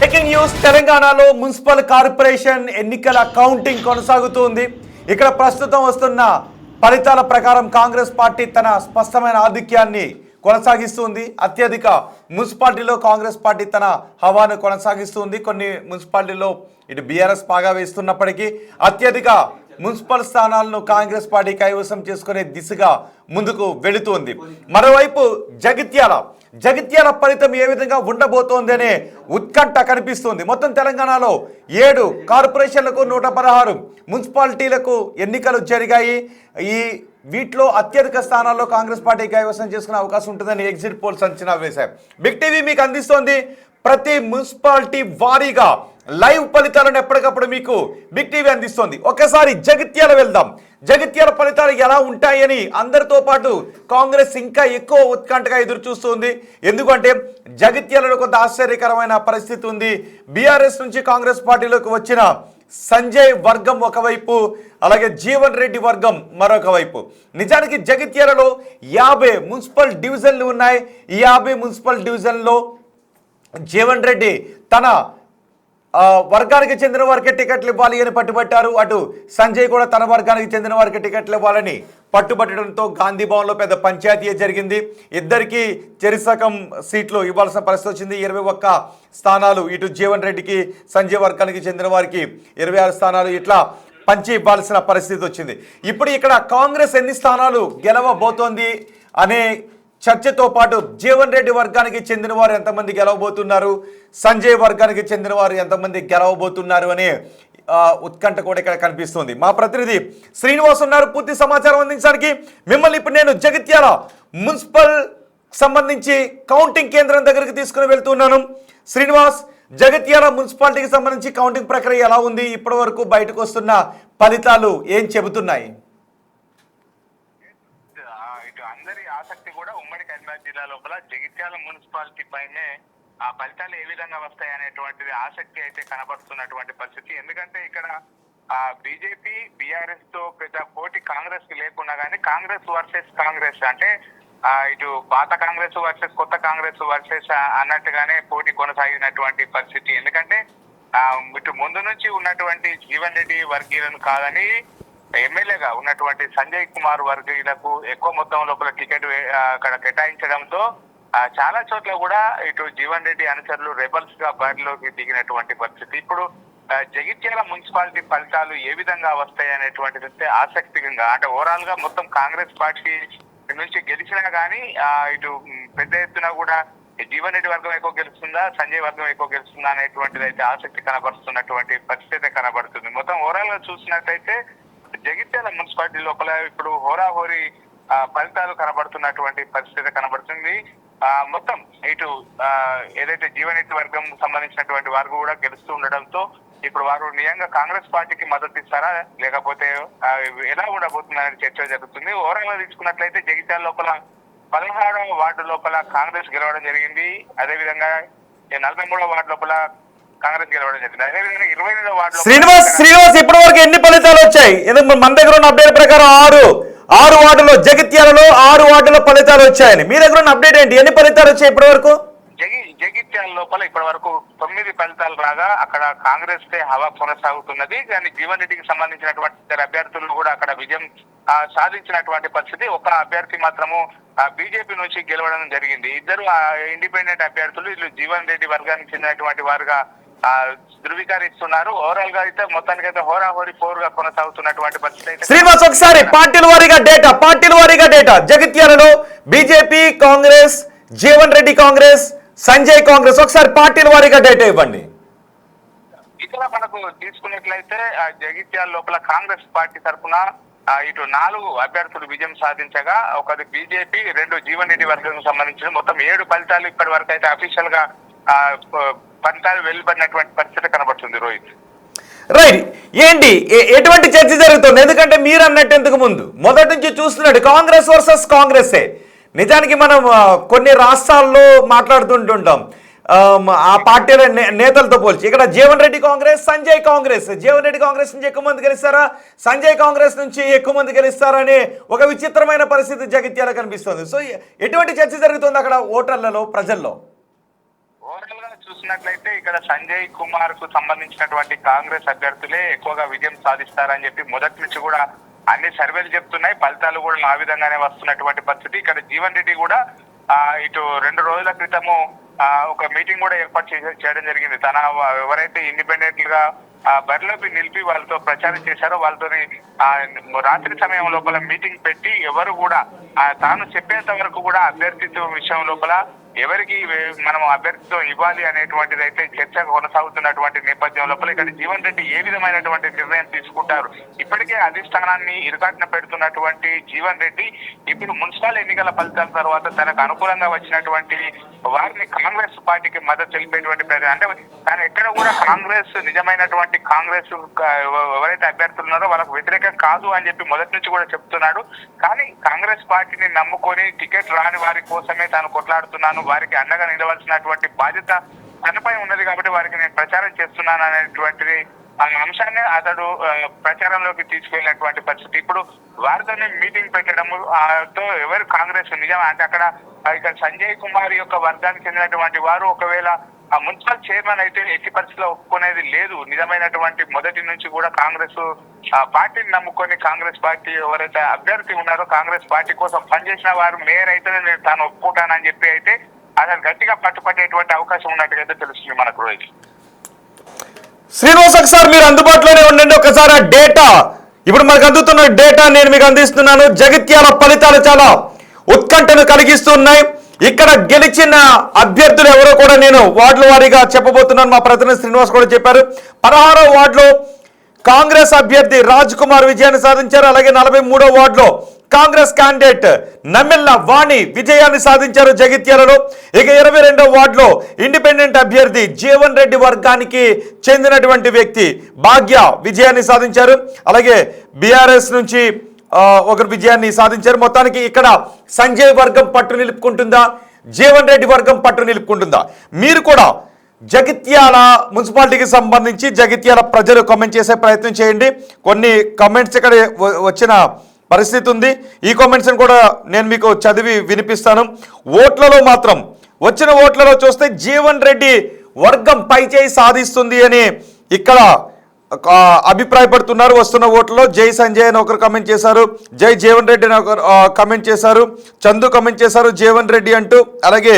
Breaking news తెలంగాణలో municipal corporation ఎన్నికల counting కొనసాగుతోంది. ఇక్కడ ప్రస్తుతం వస్తున్న ఫలితాల ప్రకారం కాంగ్రెస్ పార్టీ తన స్పష్టమైన ఆధిక్యాన్ని కొనసాగిస్తుంది. అత్యధిక మున్సిపాలిటీలో కాంగ్రెస్ పార్టీ తన హవాను కొనసాగిస్తుంది. కొన్ని మున్సిపాలిటీలో ఇటు బీఆర్ఎస్ పాగా వేస్తున్నప్పటికీ అత్యధిక మున్సిపల్ స్థానాలను కాంగ్రెస్ పార్టీ కైవసం చేసుకునే దిశగా ముందుకు వెళుతోంది. మరోవైపు జగిత్యాల ఫలితం ఏ విధంగా ఉండబోతోంది అనే ఉత్కంఠ కనిపిస్తుంది. మొత్తం తెలంగాణలో 7 కార్పొరేషన్లకు 116 మున్సిపాలిటీలకు ఎన్నికలు జరిగాయి. వీటిలో అత్యధిక స్థానాల్లో కాంగ్రెస్ పార్టీ కైవసం చేసుకునే అవకాశం ఉంటుందని ఎగ్జిట్ పోల్స్ అంచనా వేశాయి. బిగ్ టీవీ మీకు అందిస్తోంది ప్రతి మున్సిపాలిటీ వారీగా లైవ్ ఫలితాలను ఎప్పటికప్పుడు మీకు బిగ్ టీవీ అందిస్తోంది. ఒకసారి జగిత్యాల వెళ్దాం. జగిత్యాల ఫలితాలు ఎలా ఉంటాయని అందరితో పాటు కాంగ్రెస్ ఇంకా ఎక్కువ ఉత్కంఠగా ఎదురు చూస్తుంది. ఎందుకంటే జగిత్యాలలో కొంత ఆశ్చర్యకరమైన పరిస్థితి ఉంది. బీఆర్ఎస్ నుంచి కాంగ్రెస్ పార్టీలోకి వచ్చిన సంజయ్ వర్గం ఒకవైపు, అలాగే జీవన్ రెడ్డి వర్గం మరొక వైపు. నిజానికి జగిత్యాలలో 50 మున్సిపల్ డివిజన్లు ఉన్నాయి. ఈ 50 మున్సిపల్ డివిజన్లో జీవన్ రెడ్డి తన వర్గానికి చెందిన వారికి టికెట్లు ఇవ్వాలి అని పట్టుబట్టారు. అటు సంజయ్ కూడా తన వర్గానికి చెందిన వారికి టికెట్లు ఇవ్వాలని పట్టుబట్టడంతో గాంధీ భవన్లో పెద్ద పంచాయతీ జరిగింది. ఇద్దరికి చెరిసకం సీట్లు ఇవ్వాల్సిన పరిస్థితి వచ్చింది. 21 స్థానాలు ఇటు జీవన్ రెడ్డికి, సంజయ్ వర్గానికి చెందిన వారికి 26 స్థానాలు ఇట్లా పంచి ఇవ్వాల్సిన పరిస్థితి వచ్చింది. ఇప్పుడు ఇక్కడ కాంగ్రెస్ ఎన్ని స్థానాలు గెలవబోతోంది అనే చర్చతో పాటు జీవన్ రెడ్డి వర్గానికి చెందిన వారు ఎంతమంది గెలవబోతున్నారు, సంజయ్ వర్గానికి చెందిన వారు ఎంతమంది గెలవబోతున్నారు అనే ఉత్కంఠ కూడా ఇక్కడ కనిపిస్తుంది. మా ప్రతినిధి శ్రీనివాస్ ఉన్నారు పూర్తి సమాచారం అందించడానికి. మిమ్మల్ని ఇప్పుడు నేను జగిత్యాల మున్సిపల్ సంబంధించి కౌంటింగ్ కేంద్రం దగ్గరికి తీసుకుని వెళ్తున్నాను. శ్రీనివాస్, జగిత్యాల మున్సిపాలిటీకి సంబంధించి కౌంటింగ్ ప్రక్రియ ఎలా ఉంది? ఇప్పటి వరకు బయటకు వస్తున్న ఫలితాలు ఏం చెబుతున్నాయి? ఆసక్తి కూడా ఉమ్మడి కరీంనగర్ జిల్లా లోపల జగిత్యాల మున్సిపాలిటీ పైనే ఆ ఫలితాలు ఏ విధంగా వస్తాయి అనేటువంటిది ఆసక్తి అయితే కనబడుతున్నటువంటి పరిస్థితి. ఎందుకంటే ఇక్కడ బీజేపీ బీఆర్ఎస్ తో పెద్ద పోటీ కాంగ్రెస్ కి లేకున్నా కానీ కాంగ్రెస్ వర్సెస్ కాంగ్రెస్ అంటే ఇటు పాత కాంగ్రెస్ వర్సెస్ కొత్త కాంగ్రెస్ వర్సెస్ అన్నట్టుగానే పోటీ కొనసాగినటువంటి పరిస్థితి. ఎందుకంటే ఇటు ముందు నుంచి ఉన్నటువంటి జీవన్ రెడ్డి వర్గీయులను కాదని ఎమ్మెల్యేగా ఉన్నటువంటి సంజయ్ కుమార్ వర్గీయులకు ఎక్కువ మొత్తం లోపల టికెట్ అక్కడ కేటాయించడంతో చాలా చోట్ల కూడా ఇటు జీవన్ రెడ్డి అనుచరులు రెబల్స్ గా బరిలోకి దిగినటువంటి పరిస్థితి. ఇప్పుడు జగిత్యాల మున్సిపాలిటీ ఫలితాలు ఏ విధంగా వస్తాయి అనేటువంటిది ఆసక్తిగా, అంటే ఓవరాల్ గా మొత్తం కాంగ్రెస్ పార్టీ నుంచి గెలిచినా గానీ ఇటు పెద్ద ఎత్తున కూడా జీవన్ రెడ్డి వర్గం ఎక్కువ గెలుస్తుందా, సంజయ్ వర్గం ఎక్కువ గెలుస్తుందా అనేటువంటిది అయితే ఆసక్తి కనబరుస్తున్నటువంటి పరిస్థితి కనబడుతుంది. మొత్తం ఓవరాల్ గా చూసినట్టయితే జగిత్యాల మున్సిపాలిటీ లోపల ఇప్పుడు హోరాహోరీ ఫలితాలు కనబడుతున్నటువంటి పరిస్థితి కనబడుతుంది. మొత్తం ఇటు ఏదైతే జీవన్ రెడ్డి వర్గం సంబంధించినటువంటి వారు కూడా గెలుస్తూ ఉండడంతో ఇప్పుడు వారు నిజంగా కాంగ్రెస్ పార్టీకి మద్దతు ఇస్తారా లేకపోతే ఎలా ఉండబోతుందనే చర్చ జరుగుతుంది. ఓవరాల్ గా తీసుకున్నట్లయితే జగిత్యాల లోపల 16వ వార్డు లోపల కాంగ్రెస్ గెలవడం జరిగింది. అదేవిధంగా 43వ వార్డు లోపల కాంగ్రెస్ గెలవడం జరిగింది. అదేవిధంగా 29వ వార్డు శ్రీనివాస్ ఇప్పటి వరకు ఎన్ని ఫలితాలు వచ్చాయి? మన దగ్గర ఉన్న అప్డేట్ ప్రకారం 6 వార్డులో జగిత్యాలలో 6 వార్డుల ఫలితాలు వచ్చాయని మీ దగ్గర ఉన్న అప్డేట్ ఏంటి? ఎన్ని ఫలితాలు వచ్చాయి ఇప్పటి వరకు? జగిత్యాల లోపల ఇప్పటి వరకు 9 ఫలితాలు రాగా అక్కడ కాంగ్రెస్ హవా కొనసాగుతున్నది. కానీ జీవన్ రెడ్డికి సంబంధించినటువంటి అభ్యర్థులు కూడా అక్కడ విజయం సాధించినటువంటి పరిస్థితి. ఒక అభ్యర్థి మాత్రము బీజేపీ నుంచి గెలవడం జరిగింది. ఇద్దరు ఇండిపెండెంట్ అభ్యర్థులు వీళ్ళు జీవన్ రెడ్డి వర్గానికి చెందినటువంటి వారుగా ధృవీకరిస్తున్నారు. ఓవరాల్ గా అయితే మొత్తానికి అయితే హోరాహోరీ పోరుగా కొనసాగుతున్నటువంటి పరిస్థితి. శ్రీనివాస్, ఒకసారి పార్టీల వారీగా డేటా జగిత్యాలలో బీజేపీ కాంగ్రెస్, జీవన్ రెడ్డి కాంగ్రెస్, సంజయ్ కాంగ్రెస్, ఒకసారి పార్టీల వారీగా డేటా ఇవ్వండి. ఇక్కడ మనకు తీసుకున్నట్లయితే జగిత్యాల లోపల కాంగ్రెస్ పార్టీ తరఫున ఇటు 4 అభ్యర్థులు విజయం సాధించగా ఒకటి బీజేపీ, 2 జీవన్ రెడ్డి వర్గానికి సంబంధించిన మొత్తం 7 ఫలితాలు ఇప్పటి వరకు అయితే అఫీషియల్ గా ఫలితాలు వెలువడినటువంటి పరిస్థితి కనబడుతుంది. రోహిత్, రైట్, ఏంటి ఎటువంటి చర్చ జరుగుతుంది? ఎందుకంటే మీరు అన్నట్టు ఇంతకు ముందు మొదటి నుంచి చూస్తున్నాడు కాంగ్రెస్ వర్సెస్ కాంగ్రెసే. నిజానికి మనం కొన్ని రాష్ట్రాల్లో మాట్లాడుతుంటుంటాం ఆ పార్టీల నేతలతో పోల్చి. ఇక్కడ జీవన్ రెడ్డి కాంగ్రెస్, సంజయ్ కాంగ్రెస్. జీవన్ రెడ్డి కాంగ్రెస్ నుంచి ఎక్కువ మంది గెలుస్తారా, సంజయ్ కాంగ్రెస్ నుంచి ఎక్కువ మంది గెలుస్తారా అనే ఒక విచిత్రమైన పరిస్థితి జగిత్యాల కనిపిస్తుంది. సో ఎటువంటి చర్చ జరుగుతుంది అక్కడ ఓటర్లలో, ప్రజల్లో? ఓవరాల్ గా చూసినట్లయితే ఇక్కడ సంజయ్ కుమార్ కు సంబంధించినటువంటి కాంగ్రెస్ అభ్యర్థులే ఎక్కువగా విజయం సాధిస్తారని చెప్పి మొదటి నుంచి కూడా అన్ని సర్వేలు చెప్తున్నాయి. ఫలితాలు కూడా ఆ విధంగానే వస్తున్నటువంటి పరిస్థితి. ఇక్కడ జీవన్ రెడ్డి కూడా ఇటు 2 రోజుల క్రితము ఒక మీటింగ్ కూడా ఏర్పాటు చేయడం జరిగింది. తన ఎవరైతే ఇండిపెండెంట్ గా బరిలోకి నిలిపి వాళ్ళతో ప్రచారం చేశారో వాళ్ళతో రాత్రి సమయం లోపల మీటింగ్ పెట్టి ఎవరు కూడా తాను చెప్పేంత వరకు కూడా అభ్యర్థిత్వ విషయం లోపల ఎవరికి మనం అభ్యర్థిత్వం ఇవ్వాలి అనేటువంటిది అయితే చర్చ కొనసాగుతున్నటువంటి నేపథ్యం లోపల ఇక్కడ జీవన్ రెడ్డి ఏ విధమైనటువంటి నిర్ణయం తీసుకుంటారు. ఇప్పటికే అధిష్టానాన్ని ఇరుకాటిన పెడుతున్నటువంటి జీవన్ రెడ్డి ఇప్పుడు మున్సిపల్ ఎన్నికల ఫలితాల తర్వాత తనకు అనుకూలంగా వచ్చినటువంటి వారిని కాంగ్రెస్ పార్టీకి మద్దతు తెలిపేటువంటి ప్రయత్నం, అంటే తాను ఎక్కడ కూడా కాంగ్రెస్ నిజమైనటువంటి కాంగ్రెస్ ఎవరైతే అభ్యర్థులు ఉన్నారో వాళ్ళకు వ్యతిరేకం కాదు అని చెప్పి మొదటి నుంచి కూడా చెప్తున్నాడు. కానీ కాంగ్రెస్ పార్టీని నమ్ముకొని టికెట్ రాని వారి కోసమే తాను కొట్లాడుతున్నాను, వారికి అండగా నిలవలసినటువంటి బాధ్యత తనపై ఉన్నది కాబట్టి వారికి నేను ప్రచారం చేస్తున్నాను అనేటువంటిది ఆ అంశాన్ని అతడు ప్రచారంలోకి తీసుకెళ్లినటువంటి పరిస్థితి. ఇప్పుడు వారితోనే మీటింగ్ పెట్టడము తో ఎవరు కాంగ్రెస్ నిజం అంటే అక్కడ ఇక్కడ సంజయ్ కుమార్ యొక్క వర్గానికి చెందినటువంటి వారు ఒకవేళ ఆ మున్సిపల్ చైర్మన్ అయితే ఎట్టి పరిస్థితిలో ఒప్పుకునేది లేదు. నిజమైనటువంటి మొదటి నుంచి కూడా కాంగ్రెస్ పార్టీని నమ్ముకొని కాంగ్రెస్ పార్టీ ఎవరైతే అభ్యర్థి ఉన్నారో కాంగ్రెస్ పార్టీ కోసం పనిచేసిన వారు మేయర్ అయితే నేను తాను ఒప్పుకుంటానని చెప్పి అయితే అసలు గట్టిగా పట్టుపట్టేటువంటి అవకాశం ఉన్నట్టుగా తెలుస్తుంది మనకు. రోజు శ్రీనివాస్ సార్ మీరు అందుబాటులోనే ఉండండి. ఒకసారి ఆ డేటా ఇప్పుడు మనకు అందుతున్న డేటా నేను మీకు అందిస్తున్నాను. జగిత్యాల ఫలితాలు చాలా ఉత్కంఠను కలిగిస్తున్నాయి. ఇక్కడ గెలిచిన అభ్యర్థులు ఎవరో కూడా నేను వార్డుల వారీగా చెప్పబోతున్నాను. మా ప్రతినిధి శ్రీనివాస్ కూడా చెప్పారు. 16వ వార్డులో కాంగ్రెస్ అభ్యర్థి రాజ్ కుమార్ విజయాన్ని సాధించారు. అలాగే 43వ వార్డులో కాంగ్రెస్ క్యాండిడేట్ నమ్మెల్ల వాణి విజయాన్ని సాధించారు జగిత్యాలలో. ఇక 22వ వార్డులో ఇండిపెండెంట్ అభ్యర్థి జీవన్ రెడ్డి వర్గానికి చెందినటువంటి వ్యక్తి భాగ్య విజయాన్ని సాధించారు. అలాగే బీఆర్ఎస్ నుంచి ఒకరు విజయాన్ని సాధించారు. మొత్తానికి ఇక్కడ సంజయ్ వర్గం పట్టు నిలుపుకుంటుందా, జీవన్ రెడ్డి వర్గం పట్టు నిలుపుకుంటుందా? మీరు కూడా జగిత్యాల మున్సిపాలిటీకి సంబంధించి జగిత్యాల ప్రజలు కామెంట్ చేసే ప్రయత్నం చేయండి. కొన్ని కామెంట్స్ ఇక్కడ వచ్చిన పరిస్థితి ఉంది. ఈ కామెంట్స్ని కూడా నేను మీకు చదివి వినిపిస్తాను. ఓట్లలో మాత్రం వచ్చిన ఓట్లలో చూస్తే జీవన్ రెడ్డి వర్గం పైచేయి సాధిస్తుంది అని ఇక్కడ అభిప్రాయపడుతున్నారు. వస్తున్న ఓట్లలో జై సంజయ్ అని ఒకరు కమెంట్ చేశారు, జై జీవన్ రెడ్డి అని ఒకరు కమెంట్ చేశారు, చందు కమెంట్ చేశారు జీవన్ రెడ్డి అంటూ, అలాగే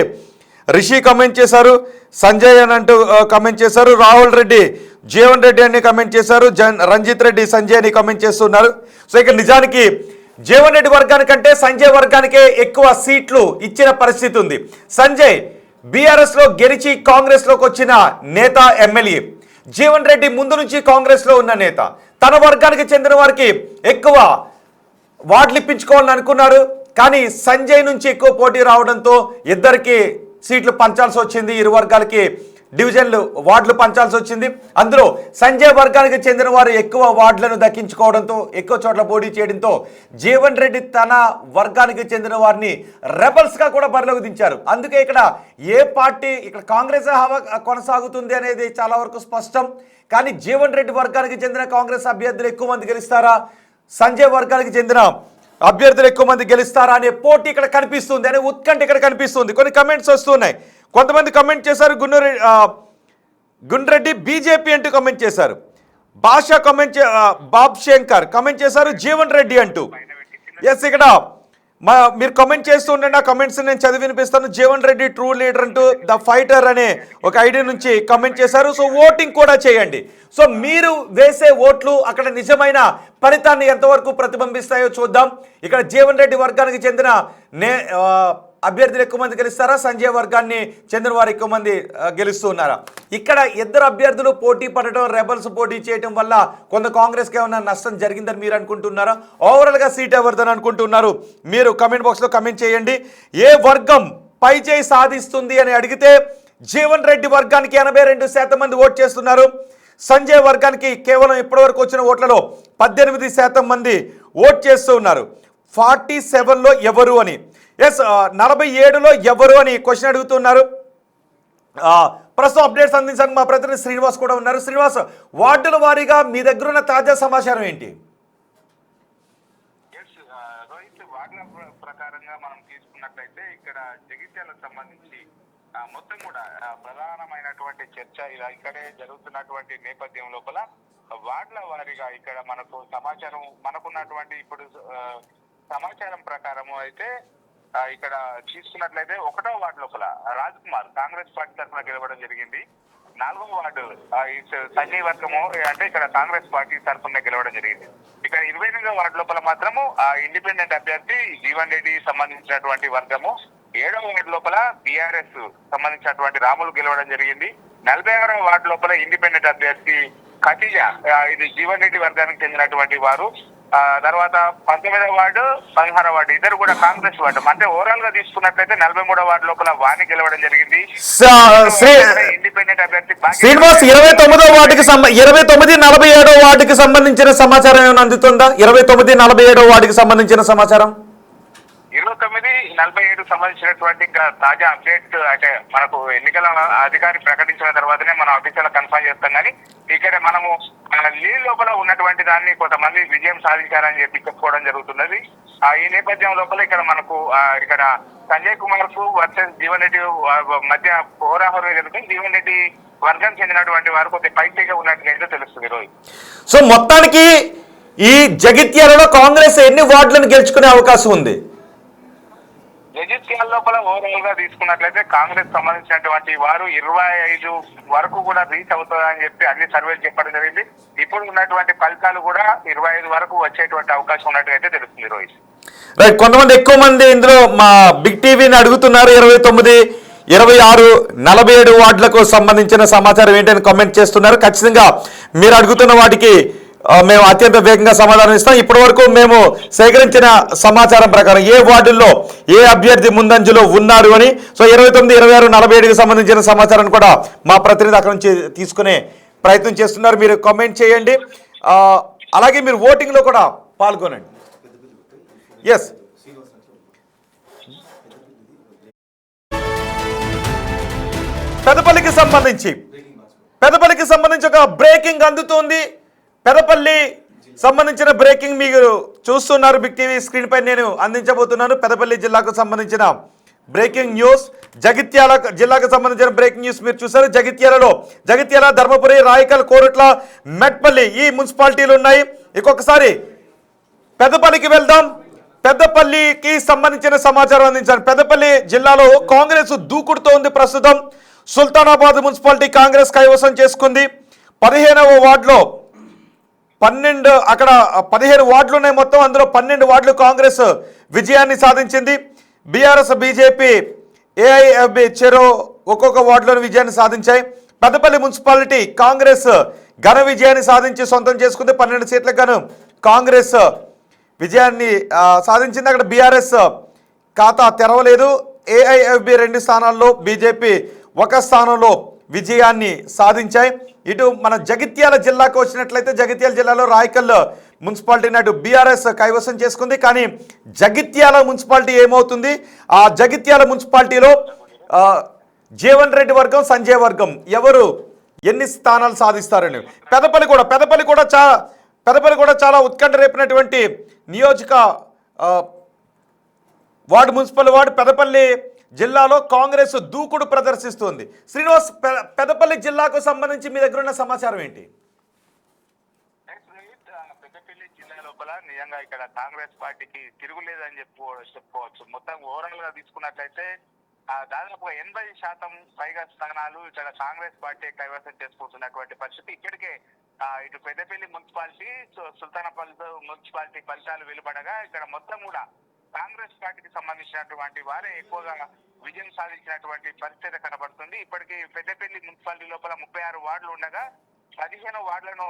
రిషి కమెంట్ చేశారు, సంజయ్ అని అంటూ కమెంట్ చేశారు, రాహుల్ రెడ్డి జీవన్ రెడ్డి అని కమెంట్ చేశారు, రంజిత్ రెడ్డి సంజయ్ అని కమెంట్ చేస్తున్నారు. సో ఇక నిజానికి జీవన్ రెడ్డి వర్గానికంటే సంజయ్ వర్గానికే ఎక్కువ సీట్లు ఇచ్చిన పరిస్థితి ఉంది. సంజయ్ బీఆర్ఎస్ లో గెలిచి కాంగ్రెస్ లోకి వచ్చిన నేత, ఎమ్మెల్యే. జీవన్ రెడ్డి ముందు నుంచి కాంగ్రెస్ లో ఉన్న నేత. తన వర్గానికి చెందిన వారికి ఎక్కువ వార్డులు ఇప్పించుకోవాలని అనుకున్నారు. కానీ సంజయ్ నుంచి ఎక్కువ పోటీ రావడంతో ఇద్దరికి సీట్లు పంచాల్సి వచ్చింది. ఇరు వర్గాలకి డివిజన్లు వార్డులు పంచాల్సి వచ్చింది. అందులో సంజయ్ వర్గానికి చెందిన వారు ఎక్కువ వార్డులను దక్కించుకోవడంతో, ఎక్కువ చోట్ల పోటీ చేయడంతో జీవన్ రెడ్డి తన వర్గానికి చెందిన వారిని రెబల్స్గా కూడా బరిలోకి దించారు. అందుకే ఇక్కడ ఏ పార్టీ, ఇక్కడ కాంగ్రెస్ హవా కొనసాగుతుంది అనేది చాలా వరకు స్పష్టం. కానీ జీవన్ రెడ్డి వర్గానికి చెందిన కాంగ్రెస్ అభ్యర్థులు ఎక్కువ మంది గెలుస్తారా, సంజయ్ వర్గానికి చెందిన అభ్యర్థులు ఎక్కువ మంది గెలుస్తారా అనే పోటీ ఇక్కడ కనిపిస్తుంది, అనే ఉత్కంఠ ఇక్కడ కనిపిస్తుంది. కొన్ని కమెంట్స్ వస్తున్నాయి. కొంతమంది కమెంట్ చేశారు, గుండ్రెడ్డి బీజేపీ అంటూ కమెంట్ చేశారు, భాష కమెంట్, బాబ్ శంకర్ కమెంట్ చేశారు జీవన్ రెడ్డి అంటూ. ఎస్, ఇక్కడ మీరు కమెంట్ చేస్తూ ఉండండి. ఆ కమెంట్స్ నేను చదివి వినిపిస్తాను. జీవన్ రెడ్డి ట్రూ లీడర్ అంటూ ద ఫైటర్ అనే ఒక ఐడి నుంచి కమెంట్ చేశారు. సో ఓటింగ్ కూడా చేయండి. సో మీరు వేసే ఓట్లు అక్కడ నిజమైన ఫలితాన్ని ఎంతవరకు ప్రతిబింబిస్తాయో చూద్దాం. ఇక్కడ జీవన్ రెడ్డి వర్గానికి చెందిన అభ్యర్థులు ఎక్కువ మంది గెలుస్తారా, సంజయ్ వర్గాన్ని చెందిన వారు ఎక్కువ మంది గెలుస్తూ ఉన్నారా? ఇక్కడ ఇద్దరు అభ్యర్థులు పోటీ పడటం, రెబల్స్ పోటీ చేయడం వల్ల కొంత కాంగ్రెస్కి ఏమైనా నష్టం జరిగిందని మీరు అనుకుంటున్నారా? ఓవరాల్గా సీట్ ఎవరిదని అనుకుంటున్నారు? మీరు కమెంట్ బాక్స్లో కమెంట్ చేయండి. ఏ వర్గం పైచేయి సాధిస్తుంది అని అడిగితే జీవన్ రెడ్డి వర్గానికి 82% మంది ఓట్ చేస్తున్నారు. సంజయ్ వర్గానికి కేవలం ఇప్పటివరకు వచ్చిన ఓట్లలో 18% మంది ఓట్ చేస్తూ ఉన్నారు. 47లో ఎవరు అని, ఎస్ 47లో ఎవరు అని క్వశ్చన్ అడుగుతున్నారు. ప్రస్తుతం అప్డేట్స్ అందించడానికి మా ప్రతినిధి శ్రీనివాస్ కూడా ఉన్నారు. శ్రీనివాస్, వార్డుల వారీగా మీ దగ్గర ఉన్న తాజా సమాచారం ఏంటి? రోహిత్, వార్డుల ప్రకారంగా మనం తీసుకున్నట్లయితే ఇక్కడ జగిత్యాలకు సంబంధించి మొత్తం కూడా ప్రధానమైనటువంటి చర్చ ఇలా ఇక్కడే జరుగుతున్నటువంటి నేపథ్యం లోపల వార్డుల వారీగా ఇక్కడ మనకు సమాచారం మనకున్నటువంటి ఇప్పుడు సమాచారం ప్రకారము అయితే ఇక్కడ తీసుకున్నట్లయితే 1వ వార్డు లోపల రాజ్ కుమార్ కాంగ్రెస్ పార్టీ తరఫున గెలవడం జరిగింది. 4వ వార్డు సంజయ్ వర్గము అంటే ఇక్కడ కాంగ్రెస్ పార్టీ తరఫున గెలవడం జరిగింది. ఇక్కడ 28వ వార్డు లోపల మాత్రము ఇండిపెండెంట్ అభ్యర్థి జీవన్ రెడ్డి సంబంధించినటువంటి వర్గము, 7వ వార్డు లోపల బీఆర్ఎస్ సంబంధించినటువంటి రాములు గెలవడం జరిగింది. 46వ వార్డు లోపల ఇండిపెండెంట్ అభ్యర్థి ఖతీజా ఇది జీవన్ రెడ్డి వర్గానికి చెందినటువంటి వారు. తర్వాత 19వ వార్డు 16వ వార్డు ఇద్దరు కూడా కాంగ్రెస్ వార్డు. అంటే ఓవరాల్ గా తీసుకున్నట్లయితే 43వ వార్డు లోపల వాణి గెలవడం జరిగింది. ఇండిపెండెంట్ అభ్యర్థి శ్రీనివాస్ 29వ వార్డుకి 29 47వ వార్డుకి సంబంధించిన సమాచారం ఏమైనా అందుతుందా? 29 47వ వార్డుకి సంబంధించిన సమాచారం 29 47 సంబంధించినటువంటి తాజా అప్డేట్ అంటే మనకు ఎన్నికల అధికారి ప్రకటించిన తర్వాతనే మనం అఫీషియల్ కన్ఫర్మ్ చేస్తాం. కానీ ఇక్కడ మనము లీడ్ లోపల ఉన్నటువంటి దాన్ని కొంతమంది విజయం సాధించారని చెప్పి చెప్పుకోవడం జరుగుతున్నది. ఈ నేపథ్యం లోపల ఇక్కడ మనకు ఇక్కడ సంజయ్ కుమార్ కు వర్సెస్ జీవన్ రెడ్డి మధ్య హోరాహోరీ జరుగుతుంది. జీవన్ రెడ్డి వర్గం చెందినటువంటి వారు కొద్దిగా పైగా ఉన్నట్టుగా తెలుస్తుంది రోజు. సో మొత్తానికి ఈ జగిత్యాలలో కాంగ్రెస్ ఎన్ని వార్డులను గెలుచుకునే అవకాశం ఉంది? జగిత్యాల లోపల ఓవరాల్ గా తీసుకున్నట్లయితే కాంగ్రెస్ సంబంధించినటువంటి వారు 25 వరకు కూడా రీచ్ అవుతుందని చెప్పి అన్ని సర్వేలు చెప్పడం జరిగింది. ఇప్పుడు ఉన్నటువంటి ఫలితాలు కూడా 25 వరకు వచ్చేటువంటి అవకాశం ఉన్నట్టుగా తెలుస్తుంది రోహిత్. రైట్, కొంతమంది ఎక్కువ మంది ఇందులో మా బిగ్ టీవీని అడుగుతున్నారు 29 26 47 వార్డులకు సంబంధించిన సమాచారం ఏంటని కామెంట్ చేస్తున్నారు. ఖచ్చితంగా మీరు అడుగుతున్న వాటికి మేము అత్యంత వేగంగా సమాధానం ఇస్తాం. ఇప్పటి వరకు మేము సేకరించిన సమాచారం ప్రకారం ఏ వార్డుల్లో ఏ అభ్యర్థి ముందంజలో ఉన్నారు అని, సో 29 26 47కి సంబంధించిన సమాచారాన్ని కూడా మా ప్రతినిధి అక్కడ నుంచి తీసుకునే ప్రయత్నం చేస్తున్నారు. మీరు కామెంట్ చేయండి, అలాగే మీరు ఓటింగ్లో కూడా పాల్గొనండి. ఎస్, పెద్దపల్లికి సంబంధించి ఒక బ్రేకింగ్ అందుతోంది. పెద్దపల్లి సంబంధించిన బ్రేకింగ్ మీరు చూస్తున్నారు బిగ్ టీవీ స్క్రీన్ పై నేను అందించబోతున్నాను. పెద్దపల్లి జిల్లాకు సంబంధించిన బ్రేకింగ్ న్యూస్, జగిత్యాల జిల్లాకు సంబంధించిన బ్రేకింగ్ న్యూస్ మీరు చూసారు. జగిత్యాల ధర్మపురి, రాయకల్, కోరుట్ల, మెట్పల్లి ఈ మున్సిపాలిటీలు ఉన్నాయి. ఇంకొకసారి పెద్దపల్లికి వెళ్దాం. పెద్దపల్లికి సంబంధించిన సమాచారం అందించారు. పెద్దపల్లి జిల్లాలో కాంగ్రెస్ దూకుడుతోంది. ప్రస్తుతం సుల్తానాబాద్ మున్సిపాలిటీ కాంగ్రెస్ కైవసం చేసుకుంది. 15వ వార్డులో 12 అక్కడ 15 వార్డులు ఉన్నాయి మొత్తం. అందులో 12 వార్డులు కాంగ్రెస్ విజయాన్ని సాధించింది. బీఆర్ఎస్, బీజేపీ, ఏఐఎఫ్బి చెరో ఒక్కొక్క వార్డులోని విజయాన్ని సాధించాయి. పెద్దపల్లి మున్సిపాలిటీ కాంగ్రెస్ ఘన విజయాన్ని సాధించి సొంతం చేసుకుంది. 12 సీట్లకు గాను కాంగ్రెస్ విజయాన్ని సాధించింది. అక్కడ బీఆర్ఎస్ ఖాతా తెరవలేదు. ఏఐఎఫ్బి 2 స్థానాల్లో, బీజేపీ 1 స్థానంలో విజయాన్ని సాధించాయి. ఇటు మన జగిత్యాల జిల్లాకు వచ్చినట్లయితే జగిత్యాల జిల్లాలో రాయకల్ మున్సిపాలిటీ నాటి బీఆర్ఎస్ కైవసం చేసుకుంది. కానీ జగిత్యాల మున్సిపాలిటీ ఏమవుతుంది? ఆ జగిత్యాల మున్సిపాలిటీలో జీవన్ రెడ్డి వర్గం, సంజయ్ వర్గం ఎవరు ఎన్ని స్థానాలు సాధిస్తారని. పెద్దపల్లి కూడా చాలా ఉత్కంఠ రేపినటువంటి నియోజక వార్డు, మున్సిపల్ వార్డు. పెద్దపల్లి జిల్లాలో కాంగ్రెస్ దూకుడు ప్రదర్శిస్తుంది. శ్రీనివాస్, పెద్దపల్లి జిల్లాకు సంబంధించి మీ దగ్గర ఉన్న సమాచారం ఏంటి? పెద్దపల్లి జిల్లా లోపల నిజంగా ఇక్కడ కాంగ్రెస్ పార్టీకి తిరుగులేదని చెప్పుకోవచ్చు. మొత్తం ఓవరాల్ గా తీసుకున్నట్లయితే దాదాపుగా 80% పైగా స్థానాలు ఇక్కడ కాంగ్రెస్ పార్టీ కైవసం చేసుకుంటున్నటువంటి పరిస్థితి. ఇప్పటికే ఇటు పెద్దపల్లి మున్సిపాలిటీ, సుల్తానాబాద్ మున్సిపాలిటీ ఫలితాలు వెలువడగా ఇక్కడ మొత్తం కూడా కాంగ్రెస్ పార్టీకి సంబంధించినటువంటి వారే ఎక్కువగా విజయం సాధించినటువంటి పరిస్థితి కనబడుతుంది. ఇప్పటికీ పెద్దపల్లి మున్సిపాలిటీ లోపల 36 వార్డులు ఉండగా 15 వార్డులను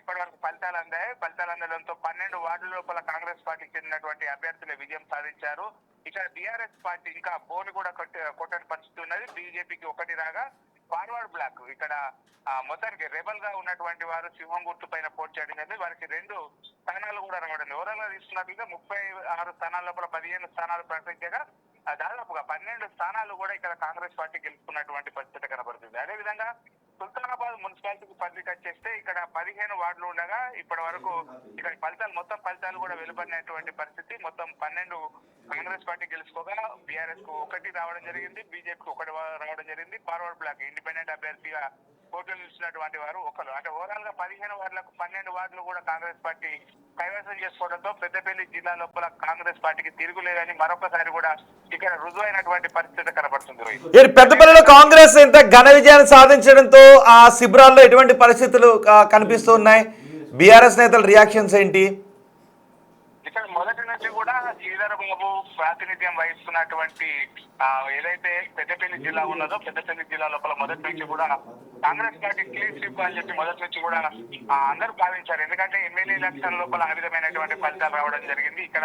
ఇప్పటి వరకు ఫలితాలు అందాయి. ఫలితాలు అందడంతో 12 వార్డుల లోపల కాంగ్రెస్ పార్టీకి చెందినటువంటి అభ్యర్థులు విజయం సాధించారు. ఇక్కడ బీఆర్ఎస్ పార్టీ ఇంకా బోని కూడా కొట్టని పరిస్థితి ఉన్నది. బీజేపీకి 1 రాగా ఫార్వర్డ్ బ్లాక్ ఇక్కడ మొత్తానికి రెబల్ గా ఉన్నటువంటి వారు సింహం గుర్తు పైన పోటీ చేయడం జరిగింది. వారికి 2 స్థానాలు కూడా రావడం. ఓవరాల్ గా తీసుకున్నట్లుగా 36 స్థానాల లోపల 15 స్థానాలు ప్రకటించగా దాదాపుగా 12 స్థానాలు కూడా ఇక్కడ కాంగ్రెస్ పార్టీ గెలుచుకున్నటువంటి పరిస్థితి కనబడుతుంది. అదేవిధంగా సుల్తానాబాద్ మున్సిపాలిటీకి పరిధికి వచ్చేస్తే ఇక్కడ 15 వార్డులు ఉండగా ఇప్పటి వరకు ఇక్కడ మొత్తం ఫలితాలు కూడా వెలువడినటువంటి పరిస్థితి. మొత్తం 12 కాంగ్రెస్ పార్టీ గెలుచుకోగా బీఆర్ఎస్ కు 1 రావడం జరిగింది, బీజేపీకి 1 రావడం జరిగింది. ఫార్వర్డ్ బ్లాక్ ఇండిపెండెంట్ అభ్యర్థిగా పోటీలు నిలిచినటువంటి వారు ఒకరు. అంటే ఓవరాల్ గా 15 వార్డులకు 12 వార్డులు కూడా కాంగ్రెస్ పార్టీ కైవసం చేసుకోవడంతో పెద్దపల్లి జిల్లా లోపల కాంగ్రెస్ పార్టీకి తిరుగులేదని మరొకసారి కూడా ఇక్కడ రుజువైనటువంటి పరిస్థితి కనబడుతుంది. పెద్దపల్లిలో కాంగ్రెస్ ఇంత ఘన విజయాన్ని సాధించడంతో ఆ శిబిరాల్లో ఎటువంటి పరిస్థితులు కనిపిస్తున్నాయి? బీఆర్ఎస్ నేతల రియాక్షన్స్ ఏంటి? ఇక్కడ మొదటి నుంచి కూడా శ్రీధర్ బాబు ప్రాతినిధ్యం వహిస్తున్నటువంటి ఏదైతే పెద్దపల్లి జిల్లా ఉన్నదో పెద్దపల్లి జిల్లా లోపల మొదటి నుంచి కూడా కాంగ్రెస్ పార్టీ క్లీన్ స్వీప్ అని చెప్పి మొదటి నుంచి కూడా అందరూ భావించారు. ఎందుకంటే ఎమ్మెల్యే ఎలక్షన్ లోపల ఆ విధమైనటువంటి ఫలితాలు రావడం జరిగింది. ఇక్కడ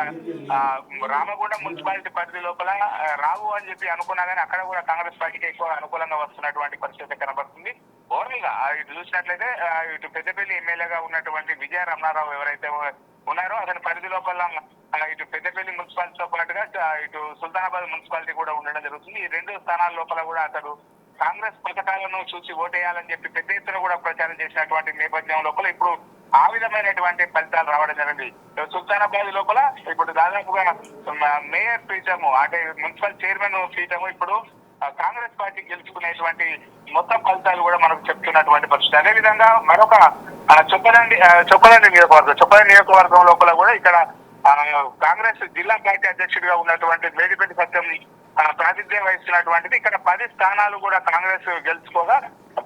రామగుండం మున్సిపాలిటీ పరిధి లోపల రావు అని చెప్పి అనుకున్నా కానీ అక్కడ కూడా కాంగ్రెస్ పార్టీకి ఎక్కువ అనుకూలంగా వస్తున్నటువంటి పరిస్థితి కనబడుతుంది. ఓవరాల్ గా ఇటు చూసినట్లయితే ఇటు పెద్దపల్లి ఎమ్మెల్యేగా ఉన్నటువంటి విజయ రమణారావు ఎవరైతే ఉన్నారో అతని పరిధి లోపల ఇటు పెద్దపల్లి మున్సిపాలిటీతో పాటుగా ఇటు సుల్తానాబాద్ మున్సిపాలిటీ కూడా ఉండడం జరుగుతుంది. ఈ 2 స్థానాల లోపల కూడా అతడు కాంగ్రెస్ పథకాలను చూసి ఓటేయాలని చెప్పి పెద్ద ఎత్తున కూడా ప్రచారం చేసినటువంటి నేపథ్యం లోపల ఇప్పుడు ఆ విధమైనటువంటి ఫలితాలు రావడం జరిగింది. సుల్తానాబాద్ లోపల ఇప్పుడు దాదాపుగా మేయర్ పీఠము అంటే మున్సిపల్ చైర్మన్ పీఠము ఇప్పుడు కాంగ్రెస్ పార్టీ గెలుచుకునేటువంటి మొత్తం ఫలితాలు కూడా మనకు చెప్తున్నటువంటి పరిస్థితి. అదేవిధంగా మరొక చొప్పదండి నియోజకవర్గం లోపల కూడా ఇక్కడ కాంగ్రెస్ జిల్లా పార్టీ అధ్యక్షుడిగా ఉన్నటువంటి మేడిపల్లి సత్యం ప్రాతినిధ్యం వహిస్తున్నటువంటిది. ఇక్కడ 10 స్థానాలు కూడా కాంగ్రెస్ గెలుచుకోగా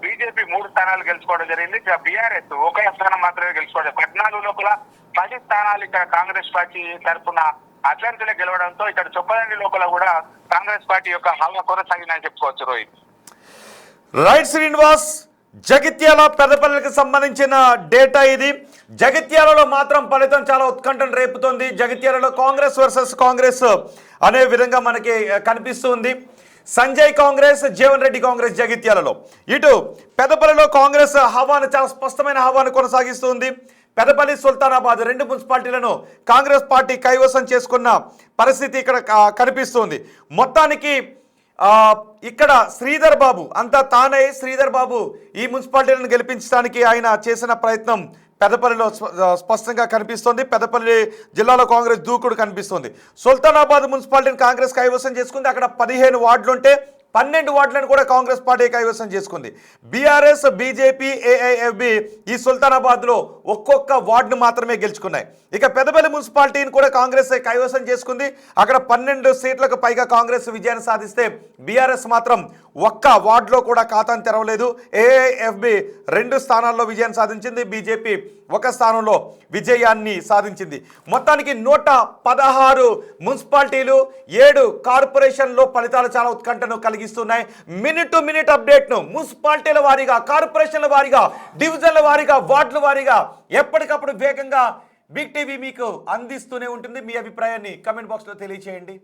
బీజేపీ 3 స్థానాలు గెలుచుకోవడం జరిగింది. ఇక బీఆర్ఎస్ 1 స్థానం మాత్రమే గెలుచుకోవడం. 14 లోపల 10 స్థానాలు ఇక్కడ కాంగ్రెస్ పార్టీ తరఫున అభ్యర్థులే గెలవడంతో ఇక్కడ చొప్పదండి లోపల కూడా కాంగ్రెస్ పార్టీ యొక్క హవా కొనసాగిందని చెప్పుకోవచ్చు. రోహిత్. రైట్ శ్రీనివాస్, జగిత్యాల పెద్దపల్లికి సంబంధించిన డేటా ఇది. జగిత్యాలలో మాత్రం ఫలితం చాలా ఉత్కంఠను రేపుతోంది. జగిత్యాలలో కాంగ్రెస్ వర్సెస్ కాంగ్రెస్ అనే విధంగా మనకి కనిపిస్తుంది. సంజయ్ కాంగ్రెస్, జీవన్ రెడ్డి కాంగ్రెస్ జగిత్యాలలో. ఇటు పెద్దపల్లిలో కాంగ్రెస్ హవాను చాలా స్పష్టమైన హవాను కొనసాగిస్తుంది. పెద్దపల్లి, సుల్తానాబాద్ 2 మున్సిపాలిటీలను కాంగ్రెస్ పార్టీ కైవసం చేసుకున్న పరిస్థితి ఇక్కడ కనిపిస్తుంది. మొత్తానికి ఇక్కడ శ్రీధర్ బాబు అంతా తానై శ్రీధర్ బాబు ఈ మున్సిపాలిటీలను గెలిపించడానికి ఆయన చేసిన ప్రయత్నం పెద్దపల్లిలో స్పష్టంగా కనిపిస్తోంది. పెద్దపల్లి జిల్లాలో కాంగ్రెస్ దూకుడు కనిపిస్తుంది. సుల్తానాబాద్ మున్సిపాలిటీని కాంగ్రెస్ కైవసం చేసుకుంది. అక్కడ 15 వార్డులుంటే 12 వార్డులను కూడా కాంగ్రెస్ పార్టీ కైవసం చేసుకుంది. బీఆర్ఎస్, బీజేపీ, ఏఐఎఫ్బి ఈ సుల్తానాబాద్లో ఒక్కొక్క వార్డును మాత్రమే గెలుచుకున్నాయి. ఇక పెద్దపల్లి మున్సిపాలిటీని కూడా కాంగ్రెస్ కైవసం చేసుకుంది. అక్కడ 12 సీట్లకు పైగా కాంగ్రెస్ విజయాన్ని సాధిస్తే బీఆర్ఎస్ మాత్రం ఒక్క వార్డులో కూడా ఖాతాను తెరవలేదు. ఏఐఎఫ్బి 2 స్థానాల్లో విజయాన్ని సాధించింది. బీజేపీ 1 స్థానంలో విజయాన్ని సాధించింది. మొత్తానికి 116 మున్సిపాలిటీలు 7 కార్పొరేషన్లో ఫలితాలు చాలా ఉత్కంఠను కలిగిస్తున్నాయి. మినిట్ టు మినిట్ అప్డేట్ను మున్సిపాలిటీల వారీగా, కార్పొరేషన్ల వారీగా, డివిజన్ల వారీగా, వార్డుల వారీగా ఎప్పటికప్పుడు వేగంగా బిగ్ టీవీ మీకు అందిస్తూనే ఉంటుంది. మీ అభిప్రాయాన్ని కమెంట్ బాక్స్లో తెలియచేయండి.